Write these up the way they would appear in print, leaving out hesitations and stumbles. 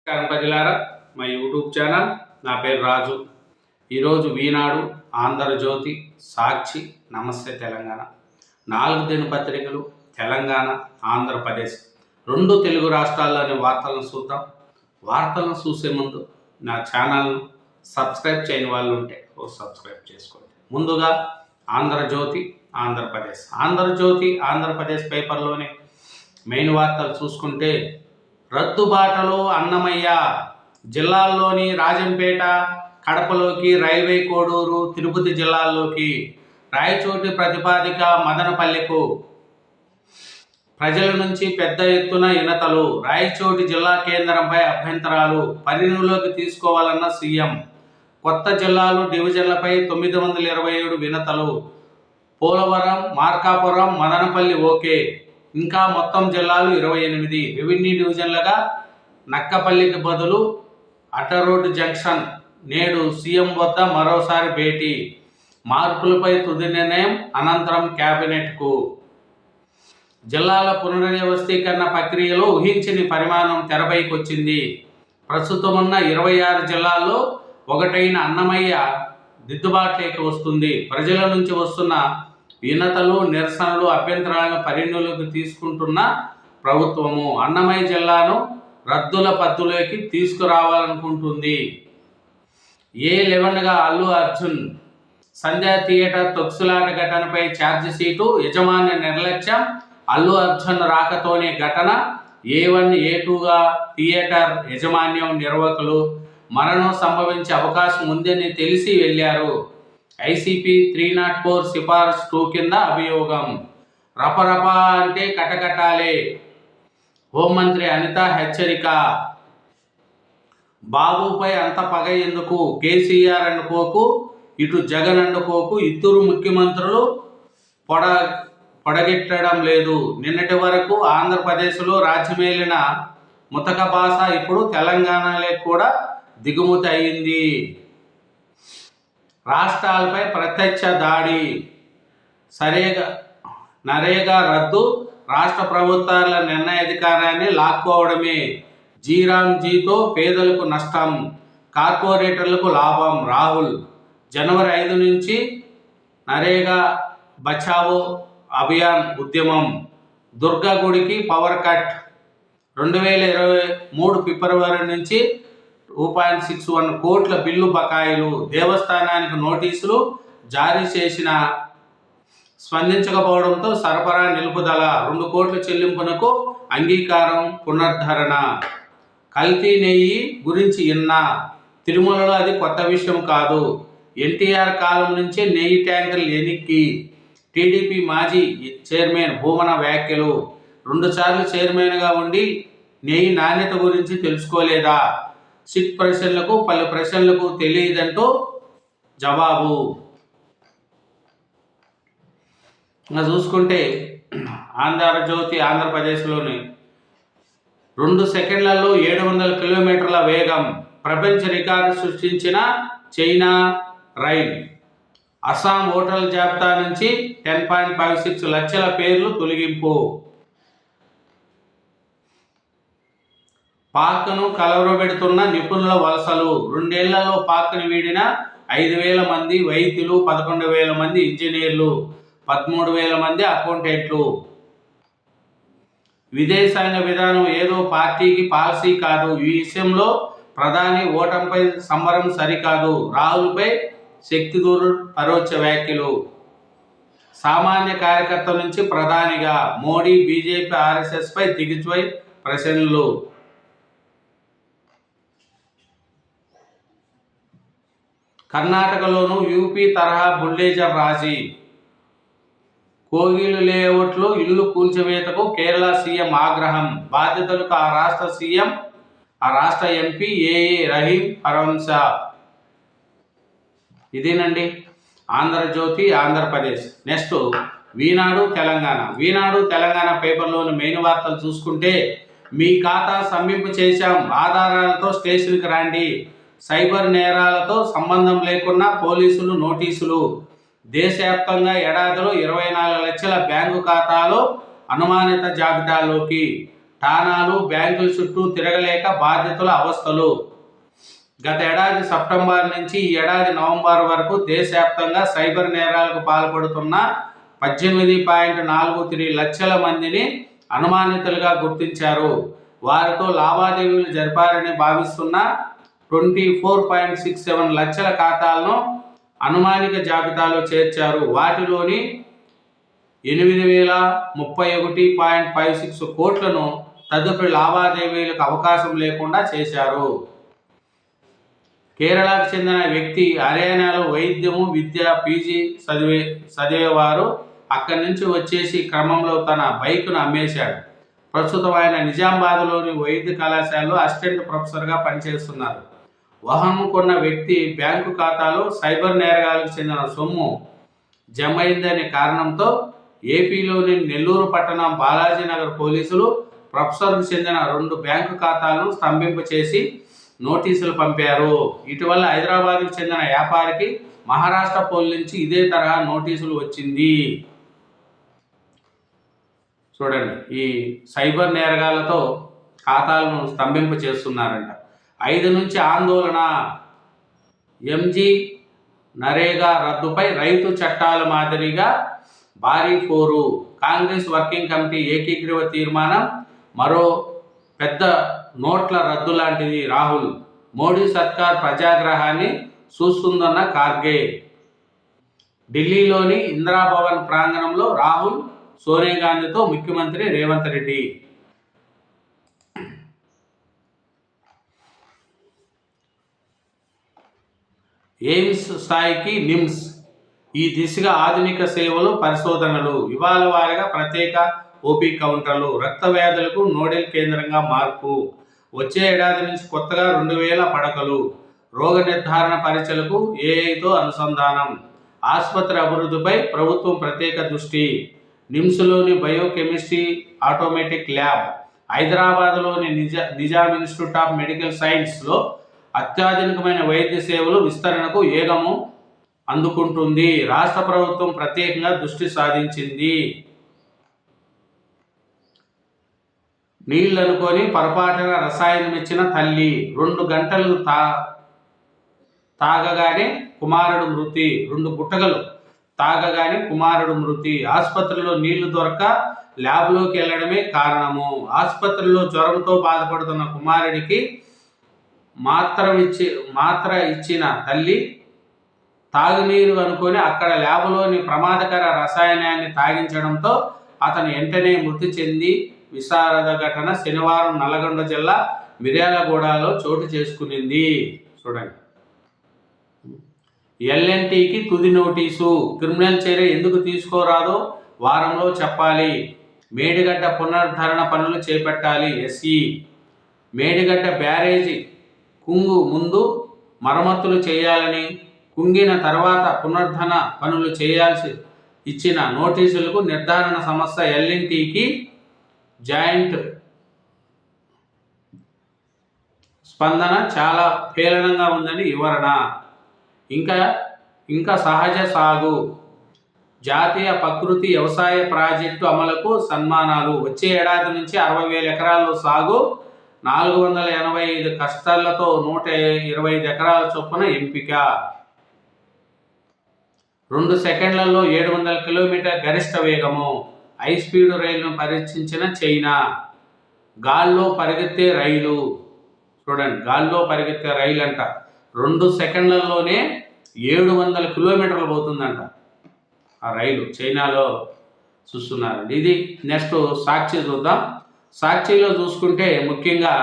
ప్రజలారా, మా YouTube channel. నా పేరు రాజు. ఈరోజు ఈనాడు, ఆంధ్రజ్యోతి, సాక్షి, నమస్తే తెలంగాణ 4 దినపత్రికలు తెలంగాణ, ఆంధ్రప్రదేశ్ 2 తెలుగు రాష్ట్రాల్లోని వార్తలను చూద్దాం. వార్తలను చూసే ముందు నా ఛానల్ను సబ్స్క్రైబ్ చేయని వాళ్ళు ఉంటే సబ్స్క్రైబ్ చేసుకోండి. ముందుగా ఆంధ్రజ్యోతి, ఆంధ్రప్రదేశ్. ఆంధ్రప్రదేశ్ పేపర్లోని మెయిన్ వార్తలు చూసుకుంటే, రద్దుబాటలో అన్నమయ్య, జిల్లాల్లోని రాజంపేట, కడపలోకి రైల్వే కోడూరు, తిరుపతి జిల్లాల్లోకి రాయచోటి ప్రతిపాదిక మదనపల్లెకు ప్రజల నుంచి పెద్ద ఎత్తున వినతులు. రాయచోటి జిల్లా కేంద్రంపై అభ్యంతరాలు పరిగణలోకి తీసుకోవాలన్న సీఎం. కొత్త జిల్లాలు, డివిజన్లపై 927 వినతులు. పోలవరం, మార్కాపురం, మదనపల్లి ఓకే. ఇంకా మొత్తం జిల్లాలు 28. రెవెన్యూ డివిజన్లుగా నక్కపల్లికి బదులు అటరోడ్ జంక్షన్. నేడు సీఎం వద్ద మరోసారి భేటీ. మార్పులపై తుది నిర్ణయం అనంతరం కేబినెట్కు. జిల్లాల పునర్వ్యవస్థీకరణ ప్రక్రియలో ఊహించని పరిమాణం తెరపైకొచ్చింది. ప్రస్తుతం ఉన్న 26 జిల్లాల్లో ఒకటైన అన్నమయ్య దిద్దుబాట్లోకి వస్తుంది. ప్రజల నుంచి వస్తున్న వినతులు, నిరసనలు, అభ్యంతరాలను పరిగణలోకి తీసుకుంటున్న ప్రభుత్వము అన్నమయ్య జిల్లాను రద్దుల పద్దులోకి తీసుకురావాలనుకుంటుంది. A11గా అల్లు అర్జున్. సంధ్యా థియేటర్ తొక్సులాట ఘటనపై ఛార్జిషీటు. యజమాని నిర్లక్ష్యం. అల్లు అర్జున్ రాకతోనే ఘటన. A1, A2గా థియేటర్ యాజమాన్యం, నిర్వాహకులు మరణం సంభవించే అవకాశం ఉందని తెలిసి వెళ్లారు. ICP 304 సిఫార్సు 2 కింద అభియోగం. రపరప అంటే కటకటాలే. హోంమంత్రి అనిత హెచ్చరిక. బాబుపై అంత పగ ఎందుకు? కేసీఆర్ అనుకోకు, ఇటు జగన్ అనుకోకు, ఇద్దరు ముఖ్యమంత్రులు పొడగెట్టడం లేదు. నిన్నటి వరకు ఆంధ్రప్రదేశ్లో రాజ్యమేలిన ముతక భాష ఇప్పుడు తెలంగాణలో కూడా దిగుమతి అయింది. రాష్ట్రాలపై ప్రత్యక్ష దాడి. నరేగా రద్దు. రాష్ట్ర ప్రభుత్వాల నిర్ణయాధికారాన్ని లాక్కోవడమే. జీరాంజీతో పేదలకు నష్టం, కార్పొరేటర్లకు లాభం. రాహుల్. జనవరి 5 నుంచి నరేగా బచావో అభియాన్ ఉద్యమం. దుర్గా గుడికి పవర్ కట్. 2023 ఫిబ్రవరి నుంచి 2.61 కోట్ల బిల్లు బకాయిలు. దేవస్థానానికి నోటీసులు జారీ చేసిన స్పందించకపోవడంతో సరఫరా నిలుపుదల. 2 కోట్ల చెల్లింపునకు అంగీకారం. పునరుద్ధరణ. కల్తీ నెయ్యి గురించి తిరుమలలో అది కొత్త విషయం కాదు. NTR కాలం నుంచే నెయ్యి ట్యాంకర్లు ఎనిక్కి. టీడీపీ మాజీ చైర్మన్ భూమన వ్యాఖ్యలు. 2 సార్లు చైర్మన్గా ఉండి నెయ్యి నాణ్యత గురించి తెలుసుకోలేదా? సిట్ ప్రశ్నలకు పలు ప్రశ్నలకు తెలియదంటూ జవాబు. ఇంకా చూసుకుంటే ఆంధ్రజ్యోతి, ఆంధ్రప్రదేశ్లోని 2 సెకండ్లలో 700 కిలోమీటర్ల వేగం. ప్రపంచ రికార్డు సృష్టించిన చైనా రైల్. అస్సాం ఓటర్ల జాబితా నుంచి 10.56 లక్షల పేర్లు తొలగింపు. పాక్ను కలవరబెడుతున్న నిపుణుల వలసలు. 2 ఏళ్లలో పాక్ను వీడిన 5,000 మంది వైద్యులు, 11,000 మంది ఇంజనీర్లు, 13,000 మంది అకౌంటెంట్లు. విదేశాంగ విధానం ఏదో పార్టీకి పాలసీ కాదు. ఈ విషయంలో ప్రధాని ఓటమిపై సంబరం సరికాదు. రాహుల్పై శక్తి దూరు పరోక్ష వ్యాఖ్యలు. సామాన్య కార్యకర్త నుంచి ప్రధానిగా మోడీ. బీజేపీ, RSSపై దిగ్విజయ్ ప్రశ్నలు. కర్ణాటకలోనూ యూపీ తరహా బుల్డేజర్ రాజీ. కోగిలు లేఅవుట్లో ఇల్లు కూల్చివేతకు కేరళ సీఎం ఆగ్రహం. బాధ్యతలకు ఆ రాష్ట్ర ఎంపీ ఏఏ రహీం ఫరన్సా. ఇదేనండి ఆంధ్రజ్యోతి, ఆంధ్రప్రదేశ్. నెక్స్ట్ ఈనాడు, తెలంగాణ పేపర్లోని మెయిన్ వార్తలు చూసుకుంటే, మీ ఖాతా స్తంభింపు చేశాం, ఆధారాలతో స్టేషన్కి రండి. సైబర్ నేరాలతో సంబంధం లేకుండా పోలీసులు నోటీసులు. దేశవ్యాప్తంగా ఏడాదిలో 24 లక్షల బ్యాంకు ఖాతాలో అనుమానిత జాబితాలోకి. ఠాణాలు బ్యాంకుల చుట్టూ తిరగలేక బాధితుల అవస్థలు. గత ఏడాది సెప్టెంబర్ నుంచి ఈ ఏడాది నవంబర్ వరకు దేశవ్యాప్తంగా సైబర్ నేరాలకు పాల్పడుతున్న 18.43 లక్షల మందిని అనుమానితులుగా గుర్తించారు. వారితో లావాదేవీలు జరిపారని భావిస్తున్న 24.67 లక్షల ఖాతాలను అనుమానిక జాబితాలో చేర్చారు. వాటిలోని 8,031.56 కోట్లను తదుపరి లావాదేవీలకు అవకాశం లేకుండా చేశారు. కేరళకు చెందిన వ్యక్తి హర్యానాలో వైద్యము విద్య పీజీ చదివేవారు అక్కడి నుంచి వచ్చేసి క్రమంలో తన బైక్ను అమ్మేశాడు. ప్రస్తుతం ఆయన నిజామాబాద్లోని వైద్య కళాశాలలో అసిస్టెంట్ ప్రొఫెసర్గా పనిచేస్తున్నారు. వాహనం కొన్న వ్యక్తి బ్యాంకు ఖాతాలో సైబర్ నేరగాలకు చెందిన సొమ్ము జమైందనే కారణంతో ఏపీలోని నెల్లూరు పట్టణం బాలాజీనగర్ పోలీసులు ప్రొఫెసర్కు చెందిన 2 బ్యాంకు ఖాతాలను స్తంభింపచేసి నోటీసులు పంపారు. ఇటీవల హైదరాబాద్కు చెందిన వ్యాపారికి మహారాష్ట్ర పోలీసు నుంచి ఇదే తరహా నోటీసులు వచ్చింది. చూడండి, ఈ సైబర్ నేరగాలతో ఖాతాలను స్తంభింప చేస్తున్నారంట. 5 నుంచి ఆందోళన. ఎంజీ నరేగా రద్దుపై రైతు చట్టాల మాదిరిగా భారీ పోరు. కాంగ్రెస్ వర్కింగ్ కమిటీ ఏకీకృత తీర్మానం మరో పెద్ద నోట్ల రద్దు లాంటిది. రాహుల్ మోడీ సర్కార్ ప్రజాగ్రహాన్ని చూస్తుందన్న ఖార్గే. ఢిల్లీలోని ఇందిరాభవన్ ప్రాంగణంలో రాహుల్ సోనియా గాంధీతో ముఖ్యమంత్రి రేవంత్ రెడ్డి. ఎయిమ్స్ స్థాయికి నిమ్స్. ఈ దిశగా ఆధునిక సేవలు పరిశోధనలు. ఇవాళ వారిగా ప్రత్యేక ఓపీ కౌంటర్లు. రక్త వ్యాధులకు నోడెల్ కేంద్రంగా మార్పు. వచ్చే ఏడాది నుంచి కొత్తగా 2,000 పడకలు. రోగ నిర్ధారణ పరీక్షలకు ఏఐతో అనుసంధానం. ఆసుపత్రి అభివృద్ధిపై ప్రభుత్వం ప్రత్యేక దృష్టి. నిమ్స్లోని బయోకెమిస్ట్రీ ఆటోమేటిక్ ల్యాబ్. హైదరాబాద్లోని నిజాం ఇన్స్టిట్యూట్ ఆఫ్ మెడికల్ సైన్స్లో అత్యాధునికమైన వైద్య సేవలు విస్తరణకు వేగము అందుకుంటుంది. రాష్ట్ర ప్రభుత్వం ప్రత్యేకంగా దృష్టి సాధించింది. నీళ్ళనుకొని పొరపాటున రసాయనం ఇచ్చిన తల్లి. 2 గంటలు తాగగానే కుమారుడు మృతి. 2 గుట్టగలు తాగగానే కుమారుడు మృతి. ఆసుపత్రిలో నీళ్లు దొరక్క ల్యాబ్లోకి వెళ్లడమే కారణము. ఆసుపత్రిలో జ్వరంతో బాధపడుతున్న కుమారుడికి మాత్ర ఇచ్చిన తల్లి తాగునీరు అనుకొని అక్కడ ల్యాబ్లోని ప్రమాదకర రసాయనాన్ని తాగించడంతో అతను వెంటనే మృతి చెంది విషాద ఘటన శనివారం నల్గొండ జిల్లా మిర్యాలగూడలో చోటు చేసుకునింది. చూడండి, ఎల్ఎన్టీకి తుది నోటీసు. క్రిమినల్ చర్య ఎందుకు తీసుకోరాదో వారంలో చెప్పాలి. మేడిగడ్డ పునరుద్ధరణ పనులు చేపట్టాలి. ఎస్ఈ. మేడిగడ్డ బ్యారేజీ కుంగు ముందు మరమ్మతులు చేయాలని, కుంగిన తర్వాత పునరుద్ధరణ పనులు చేయాల్సి ఇచ్చిన నోటీసులకు నిర్ధారణ సంస్థ ఎల్ఎన్టీకి జాయింట్ స్పందన చాలా హేళనంగా ఉందని వివరణ. ఇంకా సహజ సాగు. జాతీయ ప్రకృతి వ్యవసాయ ప్రాజెక్టు అమలుకు సన్మానాలు. వచ్చే ఏడాది నుంచి 60,000 ఎకరాల్లో సాగు. 485 కష్టాలతో 125 ఎకరాల చొప్పున ఎంపిక. 2 సెకండ్లలో 700 కిలోమీటర్ గరిష్ట వేగము. హై స్పీడ్ రైలును పరీక్షించిన చైనా. గాల్లో పరిగెత్తే రైలు. చూడండి, గాల్లో పరిగెత్తే రైలు అంట 2 సెకండ్లలోనే 700 కిలోమీటర్లు పోతుందంట ఆ రైలు. చైనాలో చూస్తున్నారు. ఇది నెక్స్ట్ సాక్షి చూద్దాం. సాక్షిలో చూసుకుంటే ముఖ్యంగా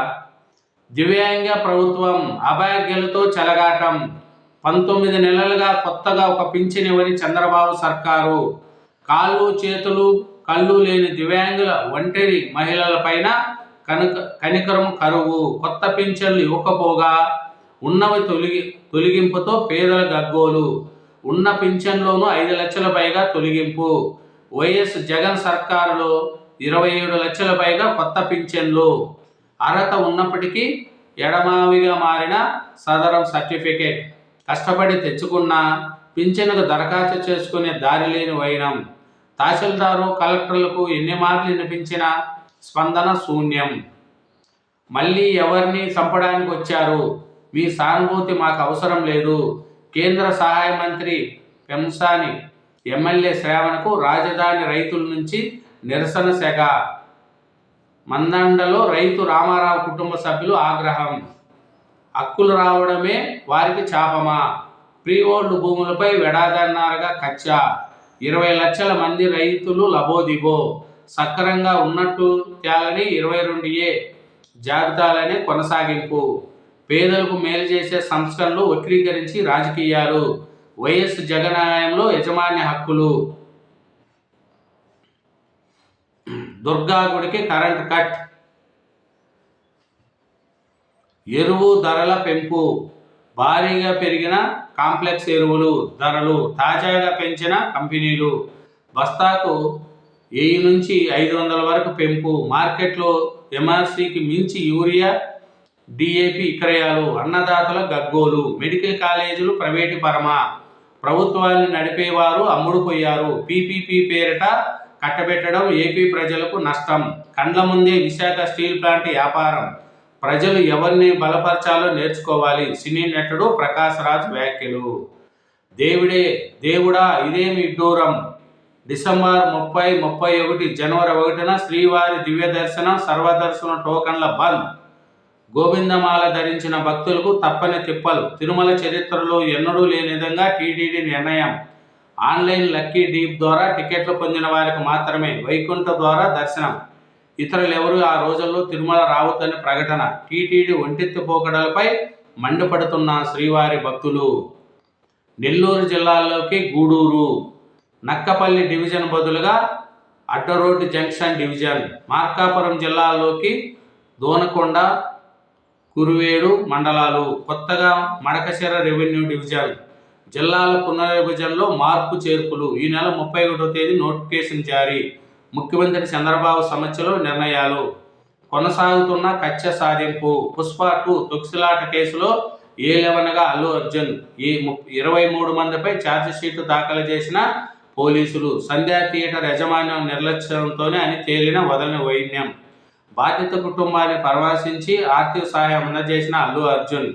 దివ్యాంగ ప్రభుత్వం అభాగ్యులతో చెలగాటం. 19 నెలలుగా కొత్తగా ఒక పింఛన్ ఇవ్వని చంద్రబాబు సర్కారు. కాళ్ళు చేతులు కళ్ళు లేని దివ్యాంగుల ఒంటరి మహిళల పైన కనికరం కరువు. కొత్త పింఛన్లు ఇవ్వకపోగా ఉన్నవి తొలగింపుతో పేదల గగ్గోలు. ఉన్న పింఛన్లోనూ 5 లక్షల పైగా తొలగింపు. వైఎస్ జగన్ సర్కారులో 27 లక్షల పైగా కొత్త పింఛన్లు. అర్హత ఉన్నప్పటికీ ఎడమావిగా మారిన సదరం సర్టిఫికేట్. కష్టపడి తెచ్చుకున్న పింఛన్కు దరఖాస్తు చేసుకునే దారి లేని వైనం. తహసీల్దారు కలెక్టర్లకు ఎన్ని మార్లు వినిపించినా స్పందన శూన్యం. మళ్ళీ ఎవరిని చంపడానికి వచ్చారు? మీ సానుభూతి మాకు అవసరం లేదు. కేంద్ర సహాయ మంత్రి పెంసాని ఎమ్మెల్యే శ్రావణకు రాజధాని రైతుల నుంచి నిరసన సెగ. మందండలో రైతు రామారావు కుటుంబ సభ్యులు ఆగ్రహం. హక్కులు రావడమే వారికి చాపమా? ప్రీఓల్డ్ భూములపై వెడాదన్నారగా కచ్చా. 20 లక్షల మంది రైతులు లబోదిబో. సక్రంగా ఉన్నట్టు తేలని 22A జాబితాలనే కొనసాగింపు. పేదలకు మేలు చేసే సంస్కరణలు వక్రీకరించి రాజకీయాలు. వైఎస్ జగన్ హయాంలో యజమాన్య హక్కులు. దుర్గా గుడికి కరెంట్ కట్. ఎరువు ధరల పెంపు. భారీగా పెరిగిన కాంప్లెక్స్ ఎరువులు ధరలు. తాజాగా పెంచిన కంపెనీలు. బస్తాకు 1000 నుంచి 500 వరకు పెంపు. మార్కెట్లో ఎంఆర్సీకి మించి యూరియా, డిఏపి విక్రయాలు. అన్నదాతల గగ్గోలు. మెడికల్ కాలేజీలు ప్రైవేటు పరమా. ప్రభుత్వాన్ని నడిపేవారు అమ్ముడుపోయారు. పీపీపీ పేరిట కట్టబెట్టడం ఏపీ ప్రజలకు నష్టం. కండ్ల ముందే విశాఖ స్టీల్ ప్లాంట్ వ్యాపారం. ప్రజలు ఎవరిని బలపరచాలో నేర్చుకోవాలి. సినీ నటుడు ప్రకాష్ రాజ్ వ్యాఖ్యలు. దేవుడా ఇదేమి విడ్డూరం. డిసెంబర్ 30, 31, జనవరి 1న శ్రీవారి దివ్య దర్శనం, సర్వదర్శనం టోకన్ల బంద్. గోవిందమాల ధరించిన భక్తులకు తప్పని తిప్పలు. తిరుమల చరిత్రలో ఎన్నడూ లేని విధంగా టీటీడీ నిర్ణయం. ఆన్లైన్ లక్కీ డీప్ ద్వారా టికెట్లు పొందిన వారికి మాత్రమే వైకుంఠ ద్వారా దర్శనం. ఇతరులు ఎవరు ఆ రోజుల్లో తిరుమల రావద్దని ప్రకటన. టీటీడీ ఒంటెత్తి పోకడలపై మండిపడుతున్న శ్రీవారి భక్తులు. నెల్లూరు జిల్లాలోకి గూడూరు, నక్కపల్లి డివిజన్ బదులుగా అడ్డరోడ్డు జంక్షన్ డివిజన్. మార్కాపురం జిల్లాలోకి దోనకొండ, కురువేడు మండలాలు. కొత్తగా మడకశిర రెవెన్యూ డివిజన్. జిల్లాల పునర్విభజనలో మార్పు చేర్పులు. ఈ నెల 31వ తేదీ నోటిఫికేషన్ జారీ. ముఖ్యమంత్రి చంద్రబాబు సమక్షంలో నిర్ణయాలు. కొనసాగుతున్న కక్ష సాధింపు. పుష్ప 2 తొక్సిలాట కేసులో A11గా అల్లు అర్జున్. 23 మందిపై ఛార్జిషీటు దాఖలు చేసిన పోలీసులు. సంధ్యా థియేటర్ యాజమాన్యం నిర్లక్ష్యంతోనే అని తేలిన వదలని వైన్యం. బాధిత కుటుంబాన్ని పరామర్శించి ఆర్థిక సహాయం అందజేసిన అల్లు అర్జున్.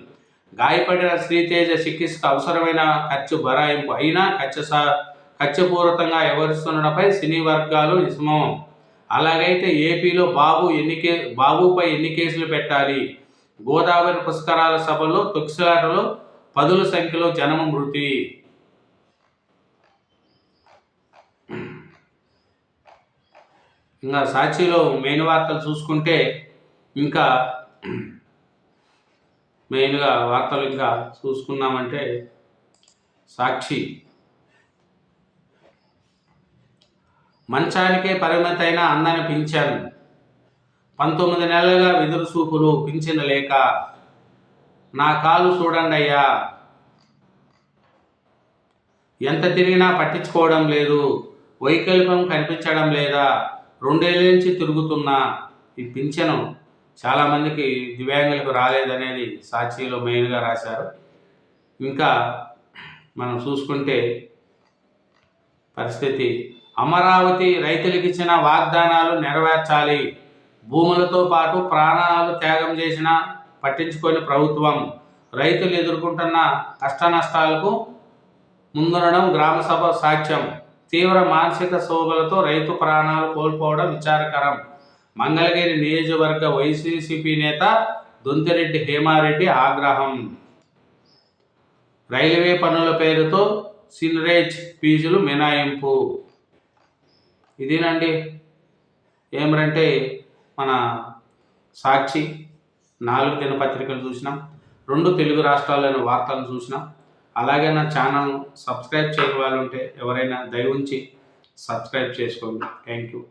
గాయపడిన శ్రీతేజ చికిత్సకు అవసరమైన ఖర్చు భరాయింపు. అయినా కక్షపూరితంగా వ్యవహరిస్తుండడంపై సినీ వర్గాలు నిస్మం. అలాగైతే ఏపీలో బాబుపై ఎన్ని కేసులు పెట్టాలి? గోదావరి పుష్కరాల సభలో తొక్కిసలాటలో 10ల సంఖ్యలో జనం మృతి. ఇంకా సాక్షిలో మెయిన్ వార్తలు చూసుకుంటే ఇంకా మెయిన్గా వార్తలు ఇంకా చూసుకున్నామంటే సాక్షి. మంచానికే పరిమితైన అందని పింఛన్. 19 నెలలుగా వెదురు చూపులు, పింఛన్ లేక. నా కాలు చూడండి అయ్యా. ఎంత తిరిగినా పట్టించుకోవడం లేదు. వైకల్పం కనిపించడం లేదా? 2 ఏళ్ళ నుంచి తిరుగుతున్నా. ఈ పింఛను చాలామందికి దివ్యాంగులకు రాలేదనేది సాక్షిలో మెయిన్గా రాశారు. ఇంకా మనం చూసుకుంటే పరిస్థితి. అమరావతి రైతులకు ఇచ్చిన వాగ్దానాలు నెరవేర్చాలి. భూములతో పాటు ప్రాణాలు త్యాగం చేసిన పట్టించుకొని ప్రభుత్వం. రైతులు ఎదుర్కొంటున్న కష్ట నష్టాలకు ముందునడం గ్రామసభ సాక్ష్యం. తీవ్ర మానసిక శోభలతో రైతు ప్రాణాలు కోల్పోవడం విచారకరం. మంగళగిరి నియోజకవర్గ వైసీపీ నేత దొంతిరెడ్డి హేమారెడ్డి ఆగ్రహం. రైల్వే పనుల పేరుతో సినరేజ్ ఫీజులు మినహాయింపు. ఇదేనండి ఏమంటే మన సాక్షి 4 దినపత్రికలు చూసినాం, 2 తెలుగు రాష్ట్రాల్లోని వార్తలను చూసినాం. అలాగే నా ఛానల్ సబ్స్క్రైబ్ చేయని వాళ్ళు ఉంటే ఎవరైనా దయ ఉంచి సబ్స్క్రైబ్ చేసుకోండి. Thank you.